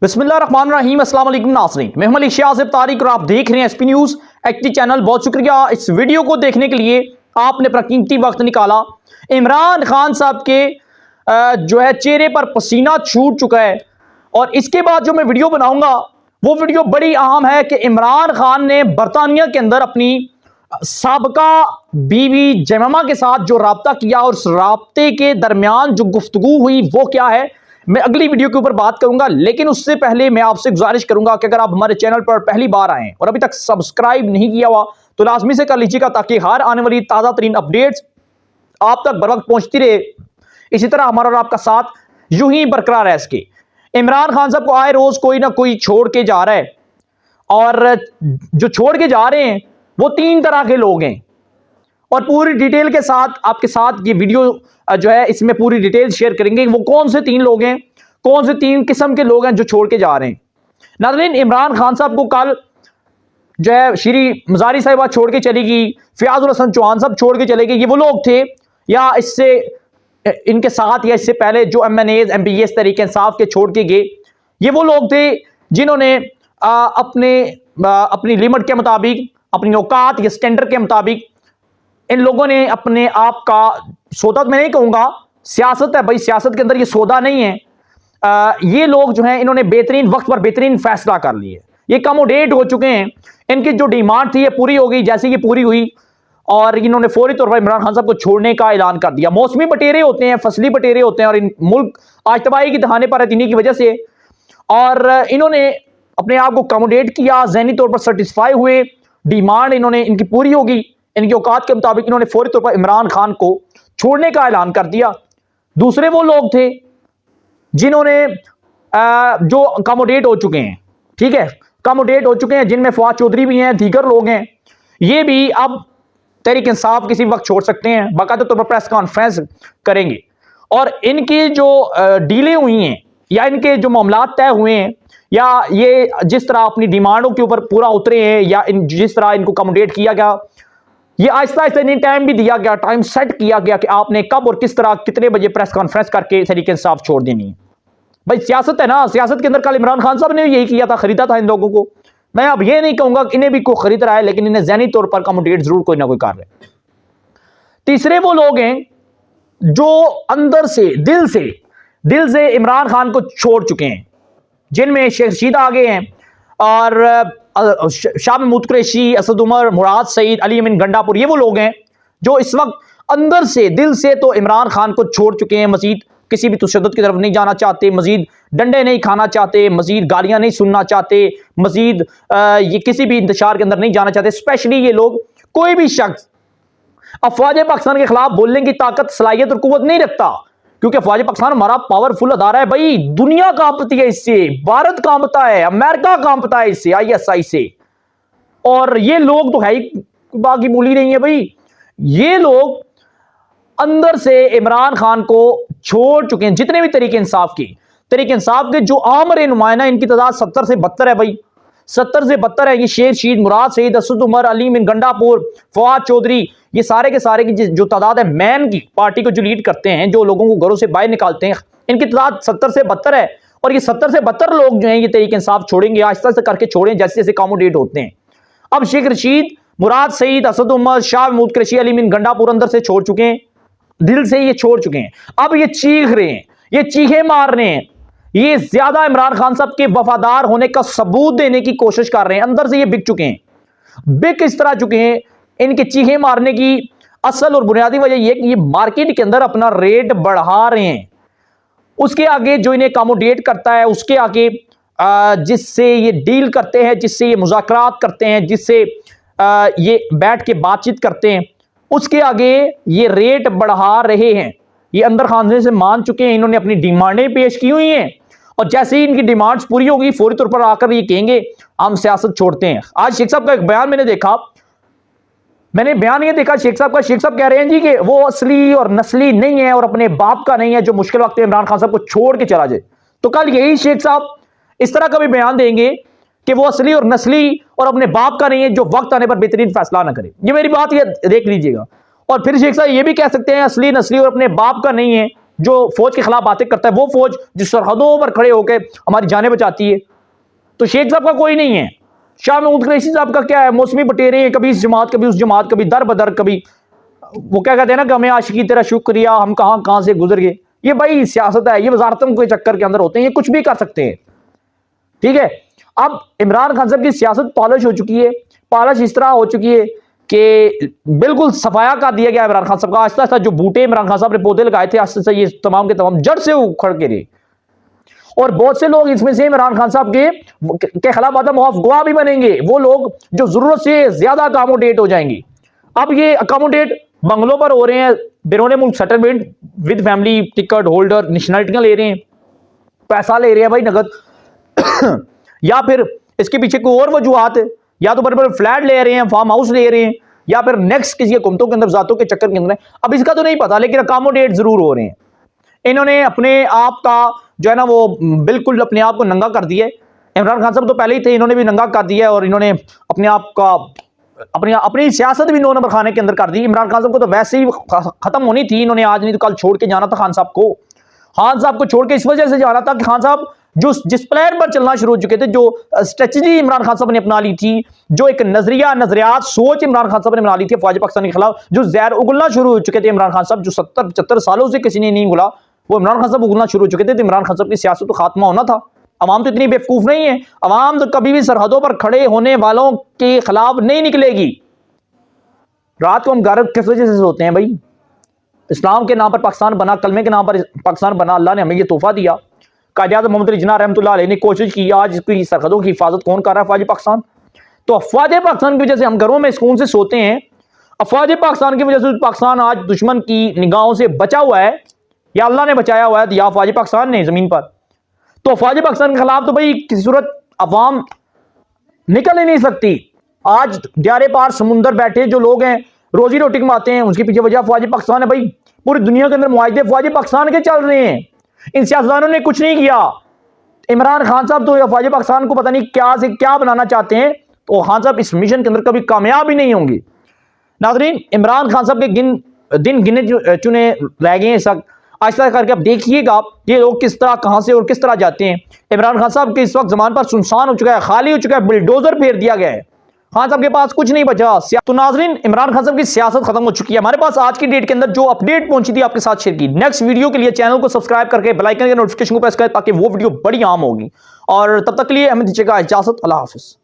बिस्मिल्लाहिर्रहमानिर्रहीम अस्सलाम वालेकुम नाज़रीन, मैं हूं आसिफ तारिक और आप देख रहे हैं एसपी न्यूज़ एक्टी चैनल। बहुत शुक्रिया इस वीडियो को देखने के लिए, आपने अपना कीमती वक्त निकाला। इमरान खान साहब के जो है चेहरे पर पसीना छूट चुका है और इसके बाद जो मैं वीडियो बनाऊंगा वो वीडियो बड़ी अहम है कि इमरान खान ने बरतानिया के अंदर अपनी साबका बीवी जमामा के साथ जो राब्ता किया और उस राब्ते के दरमियान जो गुफ्तगू हुई वो क्या है, मैं अगली वीडियो के ऊपर बात करूंगा। लेकिन उससे पहले मैं आपसे गुजारिश करूंगा कि अगर आप हमारे चैनल पर पहली बार आए और अभी तक सब्सक्राइब नहीं किया हुआ तो लाजमी से कर लीजिएगा, ताकि हर आने वाली ताज़ा तरीन अपडेट्स आप तक बर वक्त पहुंचती रहे। इसी तरह हमारा और आपका साथ यूं ही बरकरार रह सके। इमरान खान साहब को आए रोज कोई ना कोई छोड़ के जा रहा है और जो छोड़ के जा रहे हैं वो तीन तरह के लोग हैं और पूरी डिटेल के साथ आपके साथ ये वीडियो जो है इसमें पूरी डिटेल शेयर करेंगे। वो कौन से तीन लोग हैं, कौन से तीन किस्म के लोग हैं जो छोड़ के जा रहे हैं। नाज़रीन, इमरान खान साहब को कल जो है श्री मजारी साहिबा छोड़ के चली गई, फयाजुल हसन चौहान साहब छोड़ के चले गए। ये वो लोग थे या इससे इनके साथ या इससे पहले जो MNAs MPs तरीके इंसाफ के छोड़ के गए, ये वो लोग थे जिन्होंने अपनी लिमिट के मुताबिक, अपनी औकात या स्टैंडर्ड के मुताबिक इन लोगों ने अपने आप का सौदा, मैं नहीं कहूंगा, सियासत है भाई, सियासत के अंदर ये सौदा नहीं है। ये लोग जो हैं इन्होंने बेहतरीन वक्त पर बेहतरीन फैसला कर लिए, ये कमोडेट हो चुके हैं। इनकी जो डिमांड थी ये पूरी हो गई। जैसे ये पूरी हुई और इन्होंने फौरी तौर पर इमरान खान साहब को छोड़ने का ऐलान कर दिया। मौसमी बटेरे होते हैं, फसली बटेरे होते हैं और इन मुल्क आज तबाही की दहाने पर है इन्हीं की वजह से। और इन्होंने अपने आप को कमोडेट किया, जहनी तौर पर सेटिस्फाई हुए, डिमांड इन्होंने इनकी पूरी होगी। इनकी औकात के मुताबिक इन्होंने फौरी तौर पर इमरान खान को छोड़ने का ऐलान कर दिया। दूसरे वो लोग थे जिन्होंने जो कमोडेट हो चुके हैं, ठीक है, कमोडेट हो चुके हैं, जिनमें फवाद चौधरी भी हैं, दीगर लोग हैं। ये भी अब तहरीक इंसाफ किसी वक्त छोड़ सकते हैं, बाकायदा तौर पर प्रेस कॉन्फ्रेंस करेंगे और इनकी जो डीलें हुई हैं या इनके जो मामलात तय हुए हैं या ये जिस तरह अपनी डिमांडों के ऊपर पूरा उतरे हैं या जिस तरह इनको कमोडेट किया गया, ये आहिस्ता आहिस्ता इन्हें टाइम भी दिया गया, टाइम सेट किया गया कि आपने कब और किस तरह कितने बजे प्रेस कॉन्फ्रेंस करके तहरीक इंसाफ छोड़ देनी है। भाई सियासत है ना, सियासत के अंदर कल इमरान खान साहब ने यही किया था, खरीदा था इन लोगों को। मैं अब ये नहीं कहूंगा कि इन्हें भी कोई खरीद रहा है, लेकिन इन्हें ज़हनी तौर पर कमोडेट जरूर कोई ना कोई कर रहे हैं। तीसरे वो लोग हैं जो अंदर से दिल से इमरान खान को छोड़ चुके हैं, जिनमें शेख रशीद आ गए हैं और शाह महमूद कुरैशी, असद उमर, मुराद सईद, अली अमीन गंडापुर, ये वो लोग हैं जो इस वक्त अंदर से दिल से तो इमरान खान को छोड़ चुके हैं। मजीद किसी भी तशद्दुद की तरफ नहीं जाना चाहते, मजीद डंडे नहीं खाना चाहते, मजीद गालियां नहीं सुनना चाहते, मजीद ये किसी भी इंतशार के अंदर नहीं जाना चाहते। स्पेशली ये लोग, कोई भी शख्स अफवाज पाकिस्तान के खिलाफ बोलने की ताकत, सलाहियत और कुव्वत नहीं रखता, क्योंकि अफवाज पाकिस्तान हमारा पावरफुल अदारा है भाई। दुनिया कांपती है इससे, भारत कांपता है, अमेरिका कांपता है इससे, ISI से। और ये लोग तो है ही बाकी बोली नहीं है भाई। ये लोग अंदर से इमरान खान को छोड़ चुके हैं। जितने भी तरीके इंसाफ के जो आमर नुमाइंदा, इनकी तादाद 70 से 72 है भाई, 70 से 72 है। ये शेर शीद, मुराद सईद, असद उमर, अली अमीन गंडापुर, फवाद चौधरी, ये सारे के सारे की जो तादाद है, मैन की पार्टी को जो लीड करते हैं, जो लोगों को घरों से बाहर निकालते हैं, इनकी तादाद 70 से 72 है। और ये 70 से 72 लोग जो हैं ये तरीके इंसाफ छोड़ेंगे, आहिस्ता आहिस्ता करके छोड़ें जैसे जैसे कमोडेट होते हैं। अब शेख रशीद, मुराद सईद, असद उमर, शाह महमूद कुरैशी, अली अमीन गंडापुर अंदर से छोड़ चुके हैं, दिल से ये छोड़ चुके हैं। अब ये चीख रहे हैं, ये चीखे मार रहे हैं, ये ज्यादा इमरान खान साहब के वफादार होने का सबूत देने की कोशिश कर रहे हैं। अंदर से ये बिक चुके हैं, बिक इस तरह चुके हैं। इनके चीखे मारने की असल और बुनियादी वजह यह कि ये मार्केट के अंदर अपना रेट बढ़ा रहे हैं। उसके आगे जो इन्हें कमोडेट करता है, उसके आगे जिससे ये डील करते हैं, जिससे ये मुज़ाकरात करते हैं, जिससे ये बैठ के बातचीत करते हैं, उसके आगे ये रेट बढ़ा रहे हैं। ये अंदर खाने से मान चुके हैं, इन्होंने अपनी डिमांडें पेश की हुई हैं और जैसे ही इनकी डिमांड्स पूरी होगी फौरी तौर पर आकर ये कहेंगे हम सियासत छोड़ते हैं। आज शेख साहब का एक बयान मैंने बयान ये देखा शेख साहब का। शेख साहब कह रहे हैं जी कि वो असली और नस्ली नहीं है और अपने बाप का नहीं है जो मुश्किल वक्त में इमरान खान साहब को छोड़ के चला जाए। तो कल यही शेख साहब इस तरह का भी बयान देंगे कि वो असली और नस्ली और अपने बाप का नहीं है जो वक्त आने पर बेहतरीन फैसला ना करे। ये मेरी बात ये देख लीजिएगा। और फिर शेख साहब ये भी कह सकते हैं असली, नस्ली और अपने बाप का नहीं है जो फौज के खिलाफ बातें करता है, वो फौज जो सरहदों पर खड़े होकर हमारी जानें बचाती है। तो शेख साहब का कोई नहीं है, शाह महमूद कुरैशी साहब का क्या है, मौसमी बटेरे हैं, कभी इस जमात कभी उस जमात, कभी दर बदर, कभी वो क्या कहते हैं ना कि हमें आशिकी तेरा शुक्रिया, हम कहां कहां से गुजर गए। ये भाई सियासत है, ये वजारतों के चक्कर के अंदर होते हैं, ये कुछ भी कर सकते हैं। ठीक है, अब इमरान खान साहब की सियासत पॉलिश हो चुकी है, पॉलिश इस तरह हो चुकी है कि बिल्कुल सफाया कर दिया गया इमरान खान साहब का। आहिस्ता आहिस्ता जो बूटे इमरान खान साहब ने पौधे लगाए थे, आहिस्ता आहिस्ता ये तमाम के तमाम जड़ से उखड़ के रहे। और बहुत से लोग इसमें से इमरान खान साहब के खिलाफ गवाह भी बनेंगे, वो लोग जो जरूरत से ज्यादा अकोमोडेट हो जाएंगे। अब ये अकोमोडेट बंगलों पर हो रहे हैं, बैरून मुल्क settlement with family ticket holder, नेशनलिटियां ले रहे हैं, पैसा ले रहे हैं भाई नगद या फिर इसके पीछे कोई और वजूहत है, या तो बड़े बड़े फ्लैट ले रहे हैं, फार्म हाउस ले रहे हैं, या फिर नेक्स्ट किसी हुकूमतों के अंदर जातों के चक्कर के अंदर। अब इसका तो नहीं पता, लेकिन अकोमोडेट जरूर हो रहे हैं। इन्होंने अपने आप का जो है ना वो बिल्कुल अपने आप को नंगा कर दिया है। इमरान खान साहब तो पहले ही थे, इन्होंने भी नंगा कर दिया है, और इन्होंने अपने आप का अपनी सियासत भी 9 नंबर खाने के अंदर कर दी। इमरान खान साहब को तो वैसे ही खत्म होनी थी, इन्होंने आज नहीं तो कल छोड़ के जाना था खान साहब को। खान साहब को छोड़ के इस वजह से जाना था कि खान साहब जिस प्लान पर चलना शुरू हो चुके थे, जो स्ट्रेटजी इमरान खान साहब ने अपना ली थी, जो एक नजरियात सोच इमरान खान साहब ने बना ली थी फौज पाकिस्तान के खिलाफ, जो जहर उगलना शुरू हो चुके थे इमरान खान साहब, जो 70-75 सालों से किसी ने नहीं उगला, वो इमरान खान साहब उगलना शुरू हो चुके थे। तो इमरान खान साहब की सियासत तो खात्मा होना था। अवाम तो इतनी बेवकूफ नहीं है, अवाम तो कभी भी सरहदों पर खड़े होने वालों के खिलाफ नहीं निकलेगी। रात को हम घर किस वजह से सोते हैं भाई? इस्लाम के नाम पर पाकिस्तान बना, कलमे के नाम पर पाकिस्तान बना, अल्लाह ने हमें ये तोहफा दिया। कायद-ए-आज़म मोहम्मद अली जिन्नाह रहमतुल्लाह अलैह ने कोशिश की, आज इसकी सरहदों की हिफाजत कौन कर रहा है? फौज पाकिस्तान। तो अफवाज पाकिस्तान की वजह से हम घरों में सुकून से सोते हैं। अफवाज पाकिस्तान की वजह से पाकिस्तान आज दुश्मन की निगाहों से बचा हुआ है, या अल्लाह ने बचाया हुआ है, या फौज पाकिस्तान ने जमीन पर। तो फौज पाकिस्तान के खिलाफ तो भाई किसी सूरत अवाम निकल ही नहीं सकती। आज दियारे पार समुंदर बैठे जो लोग हैं, रोजी रोटी कमाते हैं, उसके पीछे वजह फौज पाकिस्तान है भाई। पूरी दुनिया के अंदर मुआहदे फौज पाकिस्तान के चल रहे हैं, इन सियासतदानों ने कुछ नहीं किया। इमरान खान साहब तो फौज पाकिस्तान को पता नहीं क्या से क्या बनाना चाहते हैं, तो खान साहब इस मिशन के अंदर कभी कामयाब ही नहीं होंगे। नाज़रीन, इमरान खान साहब के दिन गिने चुने रह गए हैं इस वक्त। आहिस्ता करके अब देखिएगा ये लोग किस तरह, कहां से और किस तरह जाते हैं। इमरान खान साहब के इस वक्त जमान पर सुनसान हो चुका है, खाली हो चुका है, बुलडोजर फेर दिया गया है, खान साहब के पास कुछ नहीं बचा। तो नाज़रीन, इमरान खान साहब की सियासत खत्म हो चुकी है। हमारे पास आज की डेट के अंदर जो अपडेट पहुंची थी आपके साथ शेयर की। नेक्स्ट वीडियो के लिए चैनल को सब्सक्राइब करके बेल आइकन के नोटिफिकेशन को प्रेस करें ताकि वो वीडियो बड़ी आम होगी। और तब तक के लिए हमें दीजिएगा इजाजत। अल्लाह हाफिज।